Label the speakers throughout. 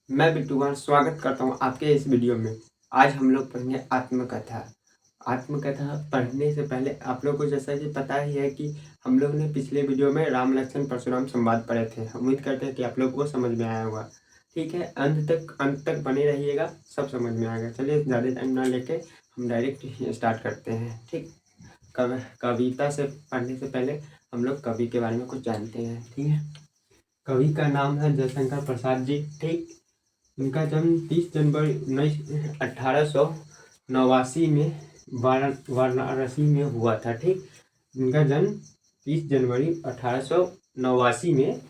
Speaker 1: मैं बिट्टू कुमार स्वागत करता हूँ आपके इस वीडियो में। आज हम लोग पढ़ेंगे आत्मकथा। आत्मकथा पढ़ने से पहले आप लोग को जैसा कि पता ही है कि हम लोग ने पिछले वीडियो में राम लक्ष्मण परशुराम संवाद पढ़े थे। उम्मीद करते हैं कि आप लोग को समझ में आया होगा। ठीक है, अंत तक बने रहिएगा, सब समझ में आएगा। चलिए ज़्यादा टाइम ना लेके हम डायरेक्ट स्टार्ट करते हैं। ठीक, कविता से पढ़ने से पहले हम लोग कवि के बारे में कुछ जानते हैं। ठीक है, कवि का नाम है जयशंकर प्रसाद जी। ठीक, इनका जन्म 30 जनवरी 1889 में वाराणसी में हुआ था। ठीक, इनका जन्म 30 जनवरी 1889 में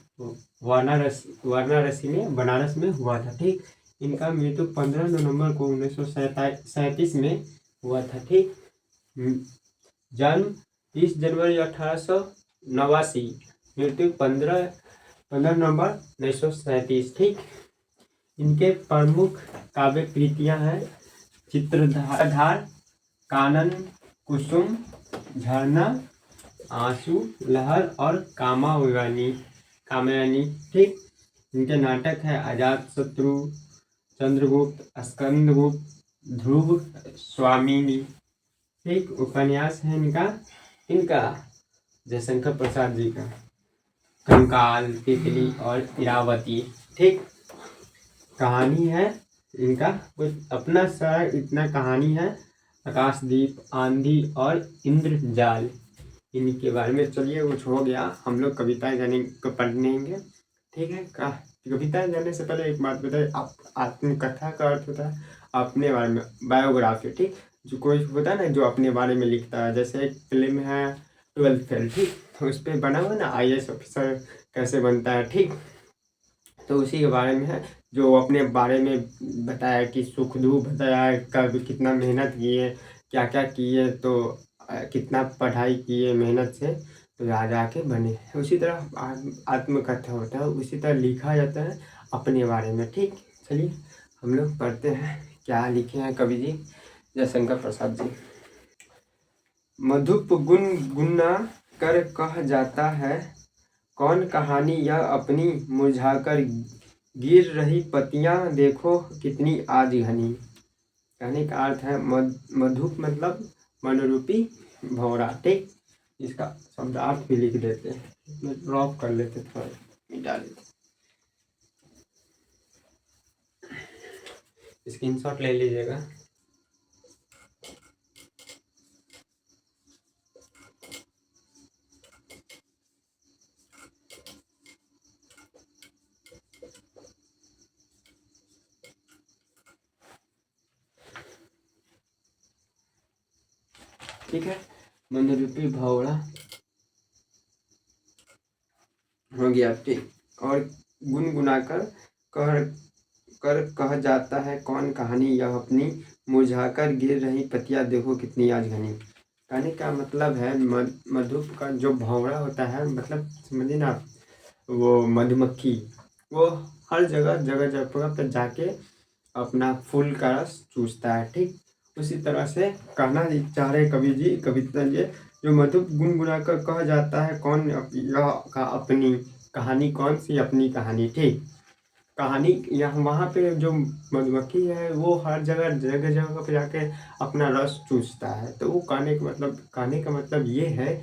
Speaker 1: वाराणसी में बनारस में हुआ था। ठीक, इनका मृत्यु 15 नवंबर को 1937 में हुआ था। ठीक, जन्म 30 जनवरी 1889, मृत्यु 15 नवंबर 1937। ठीक, इनके प्रमुख काव्य कृतियाँ हैं चित्रधार, कानन, कुसुम, झरना, आंसू, लहर और कामयानी। ठीक, इनके नाटक है अजातशत्रु, चंद्रगुप्त, स्कंदगुप्त, ध्रुव, स्वामिनी। ठीक, उपन्यास है इनका जयशंकर प्रसाद जी का कंकाल, तितली और इरावती। ठीक, कहानी है इनका कुछ अपना सा इतना कहानी है आकाशदीप, आंधी और इंद्रजाल। इनके बारे में चलिए कुछ हो गया, हम लोग कविताएं जाने को पढ़ेंगे। ठीक है, कविताएं जाने से पहले एक बात बताइए, आप आत्मकथा का अर्थ होता है अपने बारे में, बायोग्राफी। ठीक, जो कोई होता है ना जो अपने बारे में लिखता है, जैसे एक फिल्म है 12th फेल। ठीक, तो उस पर बना हुआ ना IAS ऑफिसर कैसे बनता है। ठीक, तो उसी के बारे में है, जो अपने बारे में बताया कि सुख दुख बताया, कब कितना मेहनत किए, क्या क्या किए, तो कितना पढ़ाई किए मेहनत से, तो आज आके बने। उसी तरह आत्मकथा होता है, उसी तरह लिखा जाता है अपने बारे में। ठीक, चलिए हम लोग पढ़ते हैं क्या लिखे हैं कवि जी जयशंकर प्रसाद जी। मधुप गुन गुना कर कह जाता है, कौन कहानी यह अपनी, मुरझाकर गिर रही पत्तियां देखो कितनी आज घनी। कहने का अर्थ है मधुप मतलब मनरूपी भौरा। ठीक, इसका शब्दार्थ भी लिख देते हैं, ड्रॉप कर लेते, थोड़ा मिटा लेते, स्क्रीनशॉट ले लीजिएगा। ठीक है, मनरूपी भौरा हो गया। ठीक, और गुनगुनाकर कह जाता है, कौन कहानी यह अपनी, मुरझाकर गिर रही पत्तियां देखो कितनी आज घनी। कहने का मतलब है मधुप का जो भौरा होता है, मतलब समझिए ना, वो मधुमक्खी, वो हर जगह जगह जगह पर जाके अपना फूल का रस चूसता है। ठीक, उसी तरह से कहना चाह रहे कवि जी कविता ये, जो मधुप गुनगुनाकर कह जाता है, कौन यह का अपनी कहानी, कौन सी अपनी कहानी। ठीक, कहानी यहाँ वहाँ पे जो मधुमक्खी है वो हर जगह जगह जगह पे जाके अपना रस चूसता है। तो वो कहने का मतलब ये है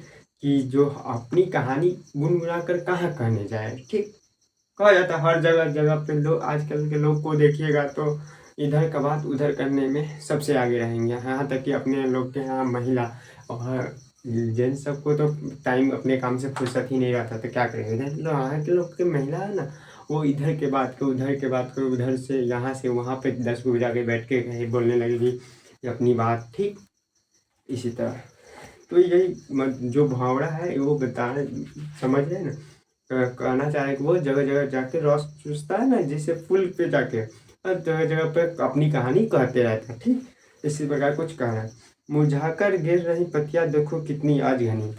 Speaker 1: कि जो अपनी कहानी गुनगुना कर कहाँ कहने जाए। ठीक, कहा जाता है हर जगह जगह पे। लोग आजकल के लोग को देखिएगा तो इधर का बात उधर करने में सबसे आगे रहेंगे, यहाँ तक कि अपने लोग के यहाँ महिला और जेंट्स सबको तो टाइम अपने काम से फुर्सत ही नहीं रहता, तो क्या करेंगे। इधर लोग यहाँ के लोग के महिला है ना, वो इधर के बात को उधर के बात को, उधर से यहाँ से वहाँ पे 10 को जाके बैठ के कहीं बोलने लगेगी अपनी बात। ठीक, इसी तरह तो यही जो मुहावरा है वो बताने समझ रहे हैं ना, कहना चाह रहे कि वो जगह जगह जाके रस चूसता है ना, जैसे फूल पे जाके हर जगह जगह पे अपनी कहानी कहते रहता है। ठीक, इसी प्रकार कुछ कह रहा है, मुरझाकर गिर रही पत्तियां देखो कितनी आज घनी।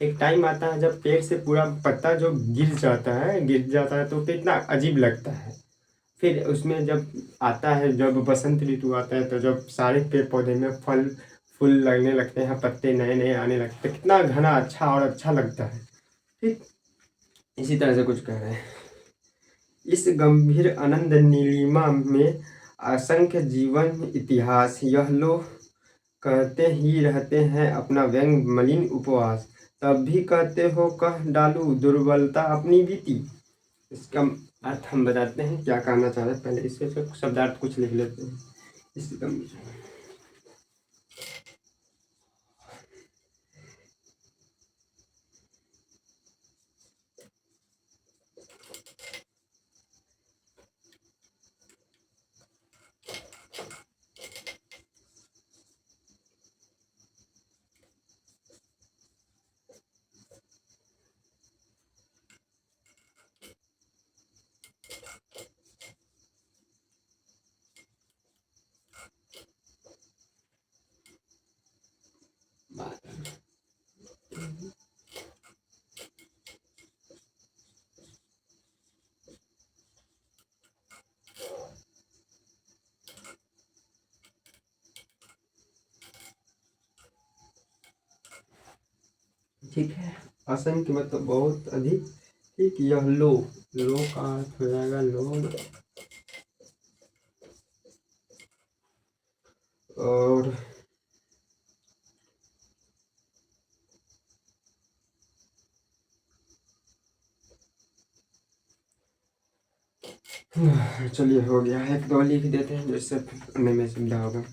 Speaker 1: एक टाइम आता है जब पेड़ से पूरा पत्ता जो गिर जाता है तो कितना अजीब लगता है। फिर उसमें जब आता है, जब बसंत ऋतु आता है, तो जब सारे पेड़ पौधे में फल फूल लगने लगते हैं, पत्ते नए नए आने लगते हैं, कितना घना अच्छा और अच्छा लगता है। ठीक, इसी तरह से कुछ कह रहे हैं, इस गंभीर आनंद नीलिमा में असंख्य जीवन इतिहास, यह लोग कहते ही रहते हैं अपना व्यंग मलिन उपवास, तब भी कहते हो कह डालू दुर्बलता अपनी बीती। इसका अर्थ हम बताते हैं क्या कहना चाह रहे हैं, पहले इससे शब्दार्थ कुछ लिख लेते हैं। इस ठीक है, असंख्य मतलब बहुत अधिक। ठीक, यह लो, लो का अर्थ हो जाएगा लोग, और चलिए हो गया, एक दो लिख देते हैं जिससे पढ़ने में सुविधा होगा।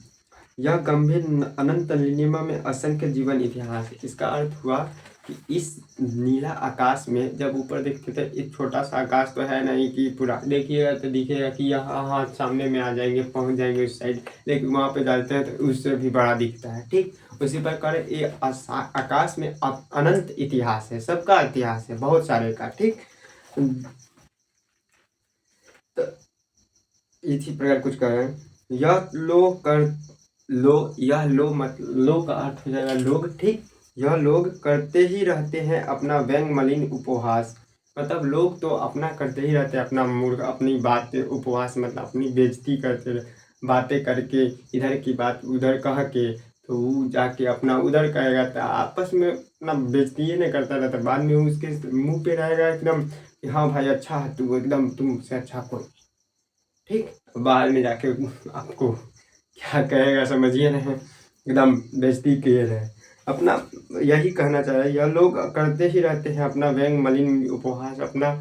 Speaker 1: यह गंभीर अनंत नीलिमा में असंख्य जीवन इतिहास, इसका अर्थ हुआ कि इस नीला आकाश में जब ऊपर देखते थे, एक छोटा सा आकाश तो है नहीं कि पूरा देखिएगा तो दिखेगा कि यहाँ हाँ सामने में आ जाएंगे, पहुँच जाएंगे उस साइड, लेकिन वहाँ पे जाते हैं तो उससे भी बड़ा दिखता है। ठीक, उसी प्रकार ये आकाश में अनंत इतिहास है, सबका इतिहास है, बहुत सारे का। ठीक, तो इसी प्रकार कुछ कह रहे हैं। यह लो कर लो, यह लो मत लो का अर्थ हो जाएगा लोग। ठीक, यह लोग करते ही रहते हैं अपना व्यंग मलिन उपहास, मतलब लोग तो अपना करते ही रहते हैं, अपना मूर्ख अपनी बातें, उपहास मतलब अपनी बेइज्जती करते, बातें करके इधर की बात उधर कह के, तो वो जाके अपना उधर कहेगा, तो आपस में अपना बेइज्जती ही नहीं करता रहता, बाद में उसके मुंह पे रहेगा एकदम कि हाँ भाई अच्छा है तू, एकदम तुमसे अच्छा कोई। ठीक, बाद में जाके आपको क्या कहेगा समझिए ना, एकदम बेइज्जती किए रहे अपना। यही कहना चाह रहे, यह लोग करते ही रहते हैं अपना व्यंग मलिन उपहास, अपना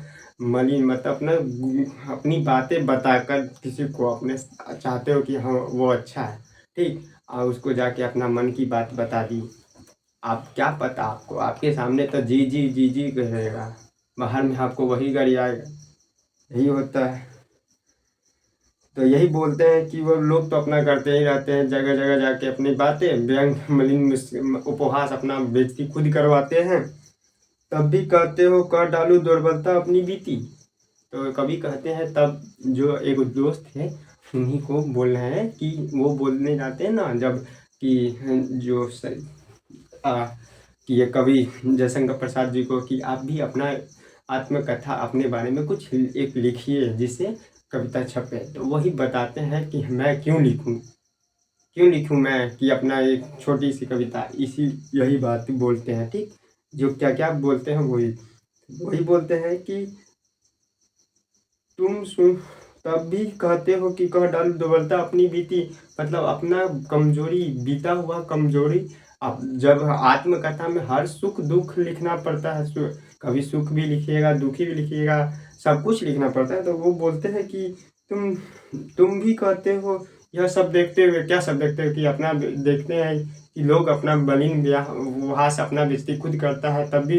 Speaker 1: मलिन मतलब अपना अपनी बातें बताकर किसी को अपने चाहते हो कि हाँ वो अच्छा है। ठीक, और उसको जाके अपना मन की बात बता दी। आप क्या पता, आपको आपके सामने तो जी जी जी जी कहेगा, बाहर में आपको वही गड़ी आएगा। यही होता है, तो यही बोलते हैं कि वो लोग तो अपना करते ही रहते हैं, जगह जगह जाके अपनी बातें व्यंग मलिन उपहास अपना बेइज्जती खुद करवाते हैं, तब भी कहते हो कर डालू दुर्बलता अपनी बीती। तो कभी कहते हैं, तब जो एक दोस्त है उन्हीं को बोल रहे हैं कि वो बोलने जाते हैं ना जब कि जो आ, कि ये कवि जयशंकर प्रसाद जी को कि आप भी अपना आत्मकथा अपने बारे में कुछ एक लिखिए जिससे कविता छपे, तो वही बताते हैं कि मैं क्यों लिखूं मैं कि अपना एक छोटी सी कविता, इसी यही बात बोलते हैं। ठीक, जो क्या क्या बोलते हैं वही वही बोलते हैं कि तुम सुन, तब भी कहते हो कि कह डालू दुर्बलता अपनी बीती, मतलब अपना कमजोरी, बीता हुआ कमजोरी। अब जब आत्मकथा में हर सुख दुख लिखना पड़ता है, कभी सुख भी लिखिएगा दुखी भी लिखिएगा, सब कुछ लिखना पड़ता है, तो वो बोलते हैं कि तुम भी कहते हो, यह सब देखते हुए, क्या सब देखते हो कि अपना देखते हैं कि लोग अपना बलिन वहाँ से अपना बेइज्जती खुद करता है, तब भी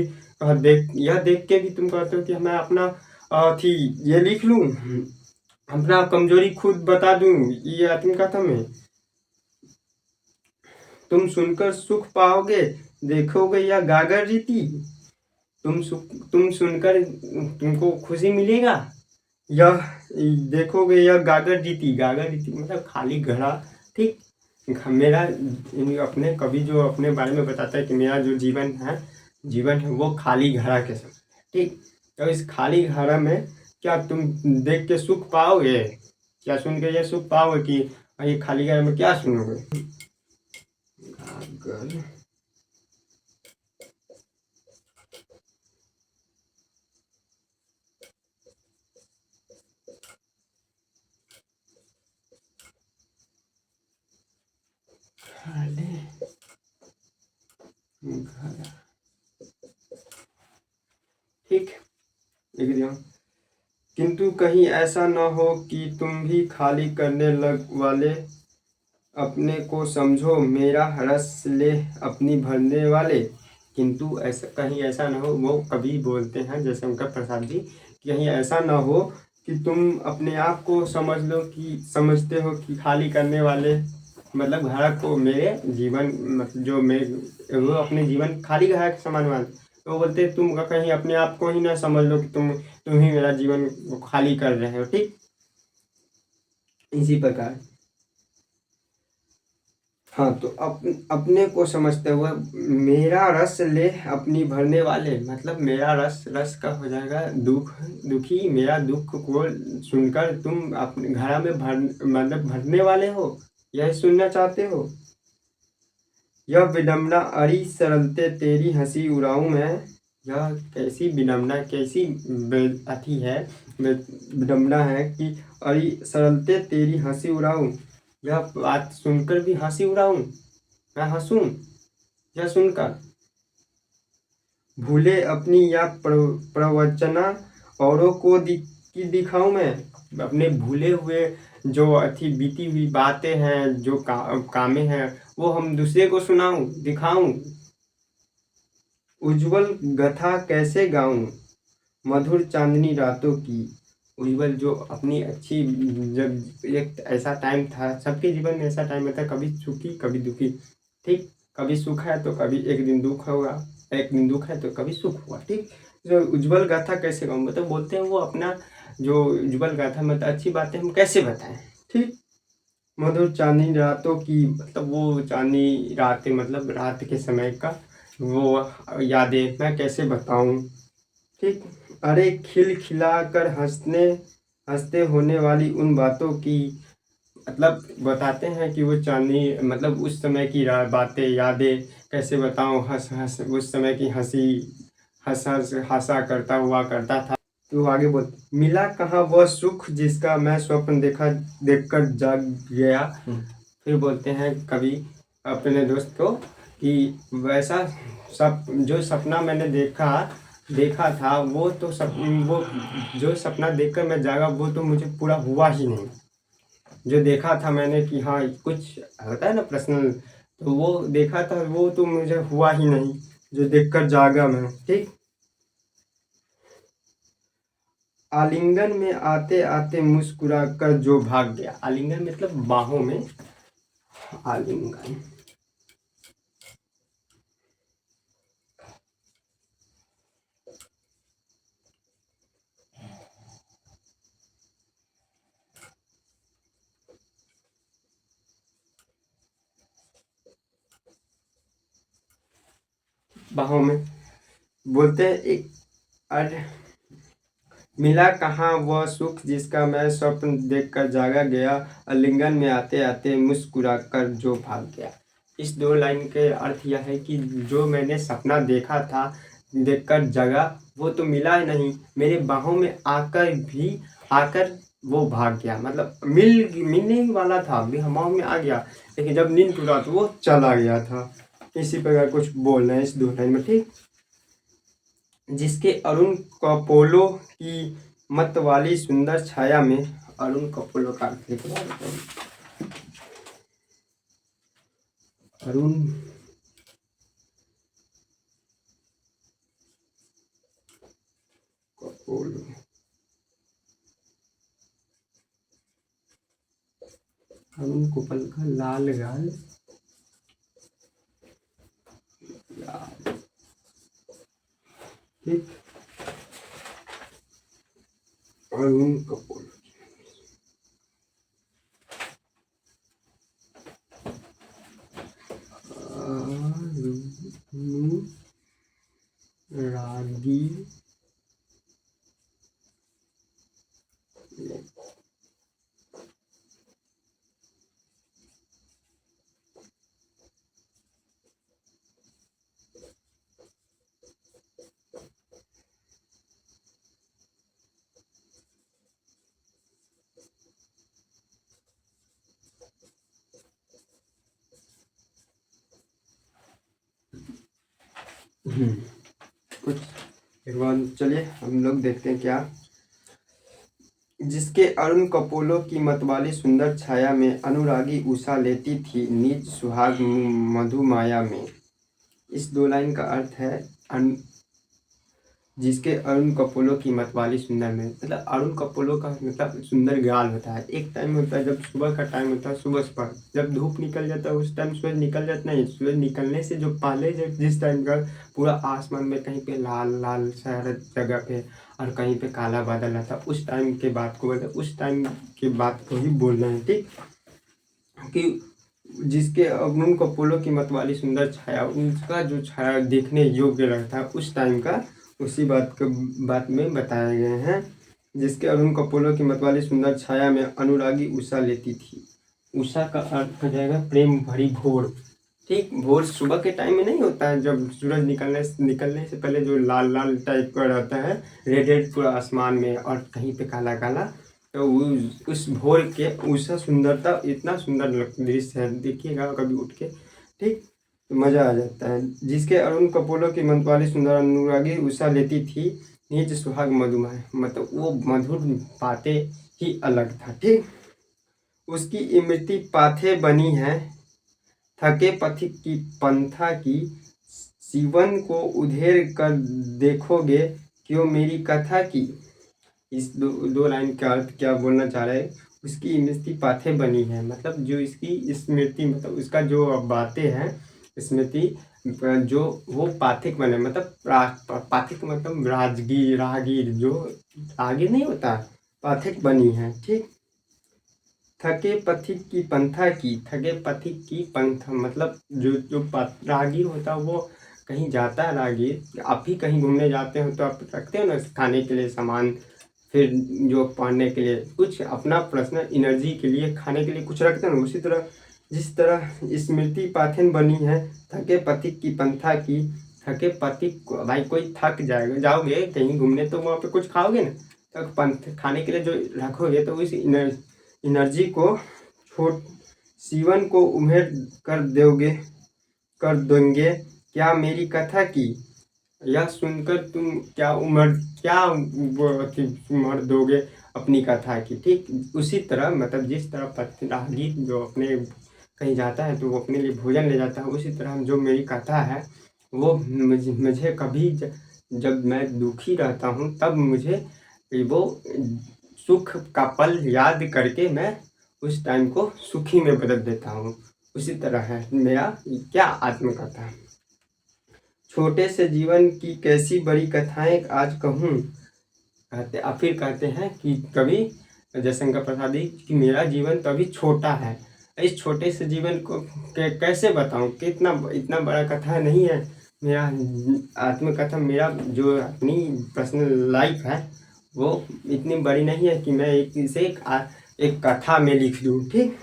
Speaker 1: यह देख के भी तुम कहते हो कि मैं अपना थी ये लिख लूं, अपना कमजोरी खुद बता दूं, ये आत्मकथा में तुम सुनकर सुख पाओगे, देखोगे या गागर रीति, तुम सुनकर तुमको खुशी मिलेगा, यह देखोगे यह गागर रीति मतलब खाली घड़ा। ठीक, मेरा अपने कवि जो अपने बारे में बताता है कि मेरा जो जीवन है वो खाली घड़ा के समान। ठीक, तो इस खाली घड़ा में क्या तुम देख के सुख पाओगे, क्या सुन के ये सुख पाओगे कि ये खाली घड़ा में क्या सुनोगे। गागर, ठीक, एकदम। किंतु कहीं ऐसा न हो कि तुम भी खाली करने लग वाले, अपने को समझो मेरा रस ले अपनी भरने वाले। किंतु ऐसा कहीं ऐसा ना हो, वो कभी बोलते हैं जयशंकर प्रसाद जी, कि कहीं ऐसा ना हो कि तुम अपने आप को समझ लो कि समझते हो कि खाली करने वाले, मतलब घर को मेरे जीवन, मतलब जो मैं, वो अपने जीवन खाली घर के समान मान, तो बोलते तुम कहीं अपने आप को ही ना समझ लो कि तुम ही मेरा जीवन खाली कर रहे हो। ठीक, इसी प्रकार। हाँ, तो अपने को समझते हुए मेरा रस ले अपनी भरने वाले, मतलब मेरा रस, रस का हो जाएगा दुखी, मेरा दुख को सुनकर तुम अपने घड़ा में मतलब भरने वाले हो, यह सुनना चाहते हो। यह विडम्बना अरी सरलते तेरी हंसी उड़ाऊं मैं। यह कैसी विडम्बना, कैसी अथी है, विडम्बना है कि अरी सरलते तेरी हंसी उड़ाऊं, यह बात सुनकर भी हंसी उड़ाऊं, मैं हंसूं यह सुनकर। भूले अपनी या प्रवचना औरों को की दिखाऊं मैं, अपने भूले हुए जो अथी बीती हुई बातें हैं, जो कामें हैं, वो हम दूसरे को सुनाऊं, दिखाऊं। उज्जवल गाथा कैसे गाऊं, मधुर चांदनी रातों की। उज्जवल जो अपनी अच्छी, जब एक ऐसा टाइम था, सबके जीवन में ऐसा टाइम आता, कभी सुखी कभी दुखी। ठीक, कभी सुख है तो कभी एक दिन दुख होगा, एक दिन दुख है तो कभी सुख हुआ। ठीक, जो उज्जवल गाथा कैसे गाऊं, मतलब बोलते हैं वो अपना जो उज्जवल गाथा, मतलब अच्छी बातें हम कैसे बताएं। ठीक, मधुर चांदनी रातों की, मतलब वो चांदनी रातें, मतलब रात के समय का वो यादें मैं कैसे बताऊं। ठीक, अरे खिल खिला कर हंसते होने वाली उन बातों की, मतलब बताते हैं कि वो चांदनी, मतलब उस समय की बातें, यादें कैसे बताऊं, हंस हंस उस समय की हंसी, हंस हंस हंसा करता हुआ करता था। तो आगे बोल, मिला कहाँ वह सुख जिसका मैं स्वप्न देखकर जाग गया। फिर बोलते हैं कवि अपने दोस्त को कि वैसा सब जो सपना मैंने देखा था, वो तो वो जो सपना देखकर मैं जागा, वो तो मुझे पूरा हुआ ही नहीं। जो देखा था मैंने कि हाँ कुछ होता है ना पर्सनल, तो वो देखा था, वो तो मुझे हुआ ही नहीं, जो देखकर जागा मैं। ठीक, आलिंगन में आते आते मुस्कुरा कर जो भाग गया। आलिंगन मतलब बाहों में, आलिंगन। बाहों में बोलते हैं एक, अरे मिला कहाँ वह सुख जिसका मैं स्वप्न देखकर जागा गया, आलिंगन में आते आते मुस्कुरा कर जो भाग गया। इस दो लाइन के अर्थ यह है कि जो मैंने सपना देखा था, देखकर जगा, वो तो मिला ही नहीं, मेरे बाहों में आकर वो भाग गया, मतलब मिलने ही वाला था, बाहों में आ गया, लेकिन जब नींद टूटा तो वो चला गया था। इसी प्रकार कुछ बोलना है इस दो लाइन में। ठीक, जिसके अरुण कपोलों की मत वाली सुंदर छाया में, अरुण कपोलों का अर्थ लिखना है। अरुण कपोलो, अरुण कपोल का लाल गाल, लाल। ठीक, अरुण कपोल, रागी। कुछ एक बार चलिए हम लोग देखते हैं क्या। जिसके अरुण कपोलों की मतवाली सुंदर छाया में अनुरागी उषा लेती थी निज सुहाग मधुमाया में। इस दो लाइन का अर्थ है जिसके अरुण कपोलों की मतवाली सुंदर में, मतलब अरुण कपोलों का मतलब सुंदर गाल होता है। एक टाइम होता है जब सुबह का टाइम होता है, सुबह सुबह जब धूप निकल जाता है उस टाइम सूरज निकल जाता नहीं, सूरज निकलने से जो पहले जब जिस टाइम का पूरा आसमान में कहीं पे लाल लाल शहर जगह पे और कहीं पे काला बादल रहता है, उस टाइम के बात को मतलब उस टाइम की बात को ही बोल रहे हैं। ठीक, कि जिसके अरुण कपोलों की मतवाली सुंदर छाया, उसका जो छाया देखने योग्य रहता है उस टाइम का, उसी बात में बताए गए हैं। जिसके अरुण कपोलों की मतवाली सुंदर छाया में अनुरागी उषा लेती थी। उषा का अर्थ हो जाएगा प्रेम भरी भोर। ठीक, भोर सुबह के टाइम में नहीं होता है जब सूरज निकलने से पहले जो लाल लाल टाइप का रहता है, रेड रेड पूरा आसमान में और कहीं पे काला काला, तो उस भोर के उषा सुंदरता इतना सुंदर दृश्य है, देखिएगा कभी उठ के। ठीक, तो मज़ा आ जाता है। जिसके अरुण कपोलों की मतवाली सुंदर अनुरागी उषा लेती थी निज सुहाग मधुमय, मतलब वो मधुर बातें ही अलग था। ठीक, उसकी इमृति पाथे बनी है थके पथिक की पंथा की, सीवन को उधेर कर देखोगे क्यों मेरी कथा की। इस दो लाइन का अर्थ क्या बोलना चाह रहे हैं। उसकी स्मृति पाथे बनी है, मतलब जो इसकी स्मृति मतलब उसका जो बातें हैं स्मृति, जो वो पाथिक बने, मतलब पाथिक मतलब राजगीर राहगीर, जो राहगीर नहीं होता, पाथिक बनी है। ठीक, थके पथिक की पंथा की, थके पथिक की पंथा मतलब जो जो राहगीर होता है वो कहीं जाता है राहगीर, आप भी कहीं घूमने जाते हो तो आप रखते हो ना खाने के लिए सामान, फिर जो पहनने के लिए कुछ अपना पर्सनल एनर्जी के लिए खाने के लिए कुछ रखते हो ना, उसी तरह जिस तरह स्मृति पाथेन बनी है थके पथिक की पंथा की। थके पथिक भाई कोई थक जाएगा, जाओगे कहीं घूमने तो वहाँ पे कुछ खाओगे ना, तो पंथ खाने के लिए जो रखोगे तो उस एनर्जी को छोड़ सीवन को उमेर कर देंगे क्या मेरी कथा की। यह सुनकर तुम क्या उम्र दोगे अपनी कथा की। ठीक, उसी तरह मतलब जिस तरह राहगीर जो अपने कहीं जाता है तो वो अपने लिए भोजन ले जाता है, उसी तरह जो मेरी कथा है वो मुझे कभी जब मैं दुखी रहता हूँ तब मुझे वो सुख का पल याद करके मैं उस टाइम को सुखी में बदल देता हूँ। उसी तरह है मेरा क्या आत्मकथा। छोटे से जीवन की कैसी बड़ी कथाएं आज कहूँ, फिर कहते हैं कि कवि जयशंकर प्रसाद जी कि मेरा जीवन तो अभी छोटा है, इस छोटे से जीवन को कैसे बताऊं, कि इतना बड़ा कथा नहीं है मेरा आत्मकथा। मेरा जो अपनी पर्सनल लाइफ है वो इतनी बड़ी नहीं है कि मैं एक कथा में लिख दूँ। ठीक,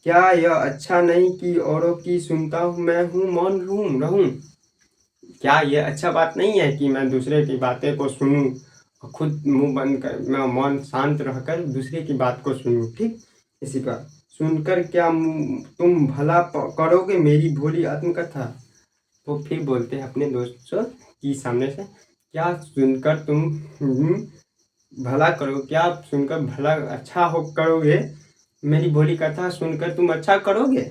Speaker 1: क्या यह अच्छा नहीं कि औरों की सुनता हूँ मैं हूँ मौन रहूँ। क्या ये अच्छा बात नहीं है कि मैं दूसरे की बातें को सुनूं और खुद मुंह बंद कर मैं मौन शांत रहकर दूसरे की बात को सुनूं। ठीक, इसी पर सुनकर क्या तुम भला करोगे मेरी भोली आत्मकथा। वो फिर बोलते हैं अपने दोस्तों की सामने से, क्या सुनकर तुम भला करो, क्या सुनकर भला अच्छा हो करोगे मेरी भोली कथा सुनकर तुम अच्छा करोगे।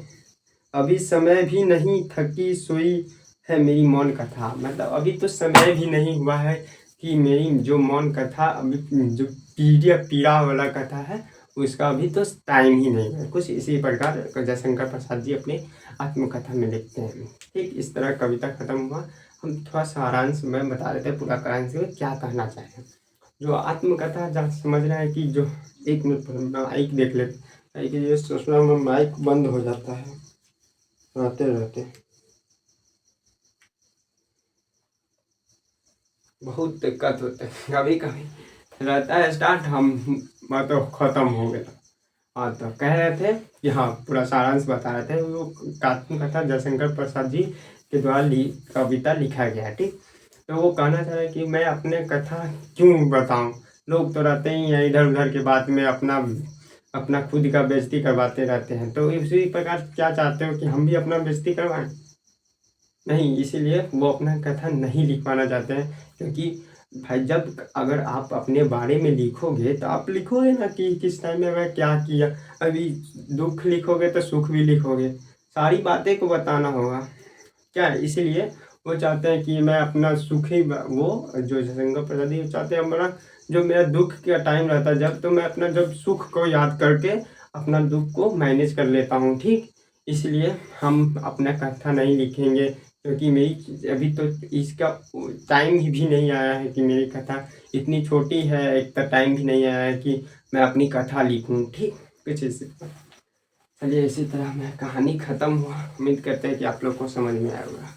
Speaker 1: अभी समय भी नहीं थकी सोई है मेरी मौन कथा, मतलब अभी तो समय भी नहीं हुआ है कि मेरी जो मौन कथा अभी जो पीड़ा वाला कथा है उसका अभी तो टाइम ही नहीं है। कुछ इसी प्रकार जयशंकर प्रसाद जी अपने आत्मकथा में लिखते हैं। ठीक, इस तरह कविता खत्म हुआ। हम थोड़ा सारांश में बता देते हैं पूरा सारांश में क्या कहना चाहे। जो आत्मकथा जहाँ समझ रहे हैं कि जो एक मिनट माइक देख लेते, ये सोचना में माइक बंद हो जाता है रहते रहते, बहुत दिक्कत होता है कभी कभी रहता है स्टार्ट हम मतलब खत्म हो गया। हाँ, तो कह रहे थे कि हाँ पूरा सारांश बता रहे थे। वो आत्मकथा जयशंकर प्रसाद जी के द्वारा कविता लिखा गया है। ठीक, तो वो कहना चाह रहे कि मैं अपने कथा क्यों बताऊं, लोग तो रहते ही हैं इधर उधर के बात में अपना अपना खुद का बेइज्जती करवाते रहते हैं, तो इसी प्रकार क्या चाहते हो कि हम भी अपना बेइज्जती करवाएं। नहीं, इसीलिए वो अपना कथा नहीं लिख पाना चाहते हैं, क्योंकि भाई जब अगर आप अपने बारे में लिखोगे तो आप लिखोगे ना कि किस टाइम में मैं क्या किया। अभी दुख लिखोगे तो सुख भी लिखोगे, सारी बातें को बताना होगा। क्या है, इसीलिए वो चाहते हैं कि मैं अपना सुख ही वो जो शंकर प्रसाद जी चाहते हैं अपना जो मेरा दुख का टाइम रहता है जब, तो मैं अपना जब सुख को याद करके अपना दुख को मैनेज कर लेता हूँ, ठीक। इसलिए हम अपना कथा नहीं लिखेंगे, क्योंकि मेरी अभी तो इसका टाइम भी नहीं आया है कि मेरी कथा इतनी छोटी है, एक तो टाइम भी नहीं आया है कि मैं अपनी कथा लिखूँ, ठीक। कुछ इसी चलिए, इसी तरह मैं कहानी ख़त्म हुआ। उम्मीद करते हैं कि आप लोग को समझ में आया होगा।